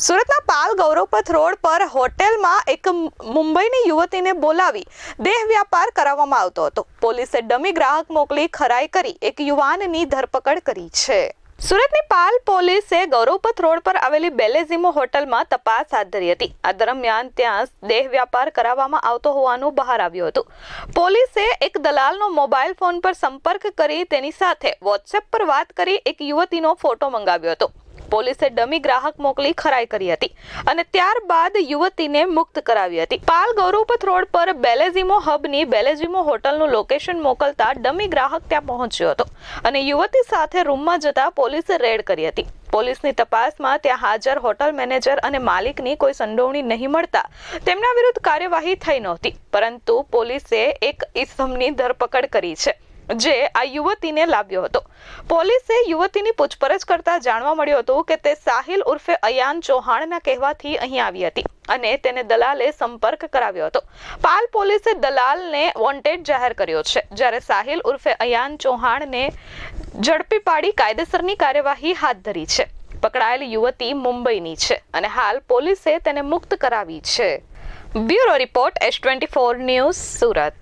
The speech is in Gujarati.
સુરતના પાલ ગૌરવપથ રોડ પર હોટેલમાં એક મુંબઈની યુવતીને બોલાવી દેહ વ્યાપાર કરાવવામાં આવતો હતો. પોલીસે ડમી ગ્રાહક મોકલી ખરાઈ કરી એક યુવાનની ધરપકડ કરી છે. સુરતની પાલ પોલીસે ગૌરવપથ રોડ પર આવેલી બેલેઝિમો હોટલમાં તપાસ હાથ ધરી હતી. આ દરમિયાન ત્યાં દેહ વ્યાપાર કરાવવામાં આવતો હોવાનું બહાર આવ્યું હતું. પોલીસે એક દલાલનો મોબાઈલ ફોન પર સંપર્ક કરી તેની સાથે વોટ્સએપ પર વાત કરી એક યુવતીનો ફોટો મંગાવ્યો હતો. પોલીસે ડમી ગ્રાહક મોકલી ખરાઈ કરી હતી અને ત્યારબાદ યુવતીને મુક્ત કરાવી હતી. પાલ ગૌરવપથ રોડ પર બેલેઝિમો હબની બેલેઝિમો હોટલનું લોકેશન મોકલતા ડમી ગ્રાહક ત્યાં પહોંચ્યો હતો અને યુવતી સાથે રૂમમાં જતા પોલીસે રેડ કરી હતી. પોલીસની તપાસમાં ત્યાં હાજર હોટલ મેનેજર અને માલિકની કોઈ સંડોવણી નહીં મળતા તેમના વિરુદ્ધ કાર્યવાહી થઈ નહોતી, પરંતુ પોલીસે એક ઇસમની ધરપકડ કરી છે જે આ યુવતીને લાવ્યો હતો. પોલીસે યુવતીની પૂછપરછ કરતા જાણવા મળ્યું હતું કે તે સાહિલ ઉર્ફે અયાન ચૌહાણના કહેવાથી અહીં આવી હતી અને તેને દલાલે સંપર્ક કરાવ્યો હતો. પાલ પોલીસે દલાલને વોન્ટેડ જાહેર કર્યો છે, જ્યારે સાહિલ ઉર્ફે અયાન ચૌહાણને ઝડપી પાડી કાયદેસરની કાર્યવાહી હાથ ધરી છે. પકડાયેલી યુવતી મુંબઈની છે અને હાલ પોલીસે તેને મુક્ત કરાવી છે. Bureau report S24 news Surat.